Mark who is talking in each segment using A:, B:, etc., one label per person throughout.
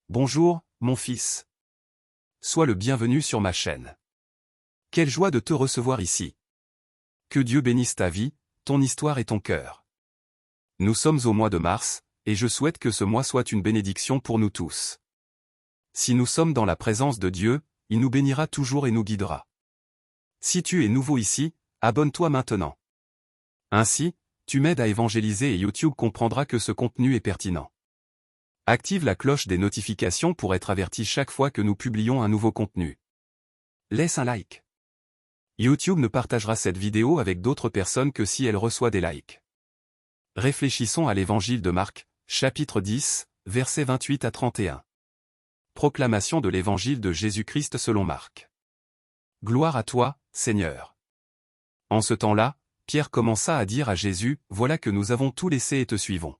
A: Bonjour, mon fils. Sois le bienvenu sur ma chaîne. Quelle joie de te recevoir ici. Que Dieu bénisse ta vie, ton histoire et ton cœur. Nous sommes au mois de mars, et je souhaite que ce mois soit une bénédiction pour nous tous. Si nous sommes dans la présence de Dieu, il nous bénira toujours et nous guidera. Si tu es nouveau ici, abonne-toi maintenant. Ainsi, tu m'aides à évangéliser et YouTube comprendra que ce contenu est pertinent. Active la cloche des notifications pour être averti chaque fois que nous publions un nouveau contenu. Laisse un like. YouTube ne partagera cette vidéo avec d'autres personnes que si elle reçoit des likes. Réfléchissons à l'évangile de Marc, chapitre 10, versets 28 à 31. Proclamation de l'évangile de Jésus-Christ selon Marc. Gloire à toi, Seigneur. En ce temps-là, Pierre commença à dire à Jésus, « Voilà que nous avons tout laissé et te suivons. »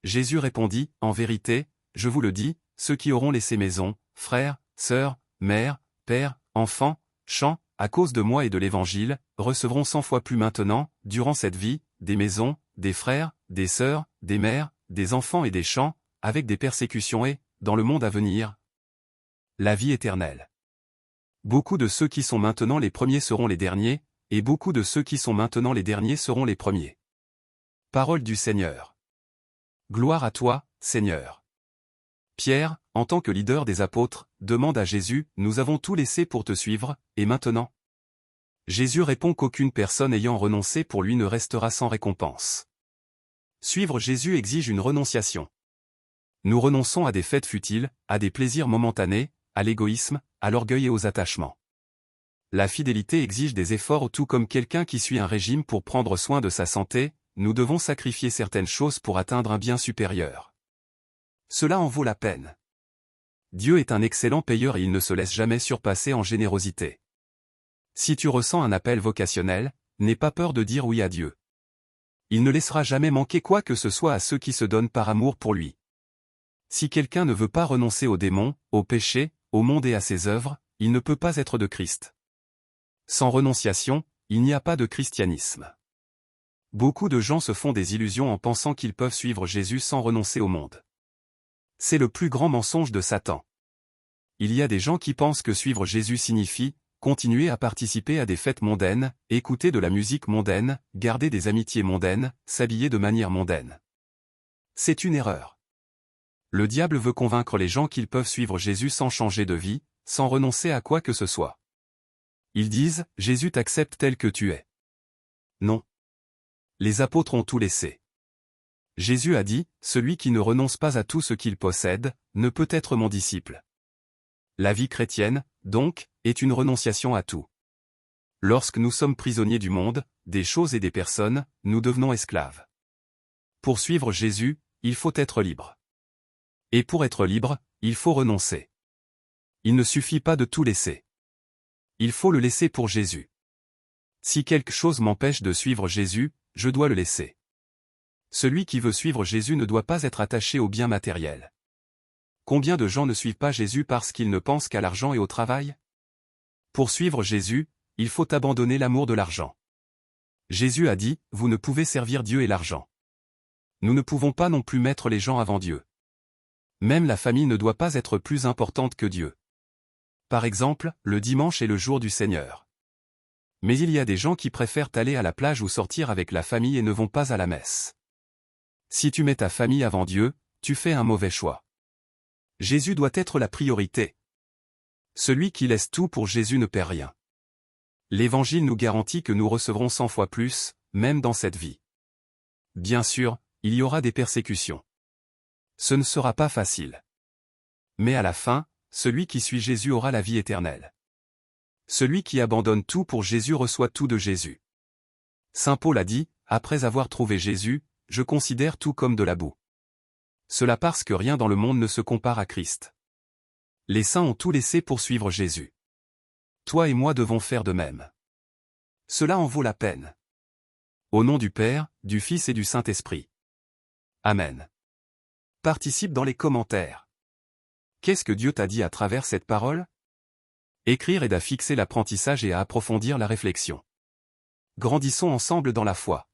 A: Jésus répondit, « En vérité, je vous le dis, ceux qui auront laissé maison, frères, sœurs, mères, pères, enfants, champs, à cause de moi et de l'Évangile, recevront 100 fois plus maintenant, durant cette vie, des maisons, des frères, des sœurs, des mères, des enfants et des champs, avec des persécutions et, dans le monde à venir, la vie éternelle. Beaucoup de ceux qui sont maintenant les premiers seront les derniers, et beaucoup de ceux qui sont maintenant les derniers seront les premiers. » Parole du Seigneur. Gloire à toi, Seigneur. Pierre, en tant que leader des apôtres, demande à Jésus, « Nous avons tout laissé pour te suivre, et maintenant ?» Jésus répond qu'aucune personne ayant renoncé pour lui ne restera sans récompense. Suivre Jésus exige une renonciation. Nous renonçons à des fêtes futiles, à des plaisirs momentanés, à l'égoïsme, à l'orgueil et aux attachements. La fidélité exige des efforts tout comme quelqu'un qui suit un régime pour prendre soin de sa santé, nous devons sacrifier certaines choses pour atteindre un bien supérieur. Cela en vaut la peine. Dieu est un excellent payeur et il ne se laisse jamais surpasser en générosité. Si tu ressens un appel vocationnel, n'aie pas peur de dire oui à Dieu. Il ne laissera jamais manquer quoi que ce soit à ceux qui se donnent par amour pour lui. Si quelqu'un ne veut pas renoncer aux démons, au péché, au monde et à ses œuvres, il ne peut pas être de Christ. Sans renonciation, il n'y a pas de christianisme. Beaucoup de gens se font des illusions en pensant qu'ils peuvent suivre Jésus sans renoncer au monde. C'est le plus grand mensonge de Satan. Il y a des gens qui pensent que suivre Jésus signifie continuer à participer à des fêtes mondaines, écouter de la musique mondaine, garder des amitiés mondaines, s'habiller de manière mondaine. C'est une erreur. Le diable veut convaincre les gens qu'ils peuvent suivre Jésus sans changer de vie, sans renoncer à quoi que ce soit. Ils disent, « Jésus t'accepte tel que tu es. » Non. Les apôtres ont tout laissé. Jésus a dit, « Celui qui ne renonce pas à tout ce qu'il possède, ne peut être mon disciple. » La vie chrétienne, donc, est une renonciation à tout. Lorsque nous sommes prisonniers du monde, des choses et des personnes, nous devenons esclaves. Pour suivre Jésus, il faut être libre. Et pour être libre, il faut renoncer. Il ne suffit pas de tout laisser. Il faut le laisser pour Jésus. Si quelque chose m'empêche de suivre Jésus, je dois le laisser. Celui qui veut suivre Jésus ne doit pas être attaché aux biens matériels. Combien de gens ne suivent pas Jésus parce qu'ils ne pensent qu'à l'argent et au travail? Pour suivre Jésus, il faut abandonner l'amour de l'argent. Jésus a dit, « Vous ne pouvez servir Dieu et l'argent. » Nous ne pouvons pas non plus mettre les gens avant Dieu. Même la famille ne doit pas être plus importante que Dieu. Par exemple, le dimanche est le jour du Seigneur. Mais il y a des gens qui préfèrent aller à la plage ou sortir avec la famille et ne vont pas à la messe. Si tu mets ta famille avant Dieu, tu fais un mauvais choix. Jésus doit être la priorité. Celui qui laisse tout pour Jésus ne perd rien. L'Évangile nous garantit que nous recevrons 100 fois plus, même dans cette vie. Bien sûr, il y aura des persécutions. Ce ne sera pas facile. Mais à la fin, celui qui suit Jésus aura la vie éternelle. Celui qui abandonne tout pour Jésus reçoit tout de Jésus. Saint Paul a dit, « Après avoir trouvé Jésus, je considère tout comme de la boue. » Cela parce que rien dans le monde ne se compare à Christ. Les saints ont tout laissé pour suivre Jésus. Toi et moi devons faire de même. Cela en vaut la peine. Au nom du Père, du Fils et du Saint-Esprit. Amen. Participe dans les commentaires. Qu'est-ce que Dieu t'a dit à travers cette parole? Écrire aide à fixer l'apprentissage et à approfondir la réflexion. Grandissons ensemble dans la foi.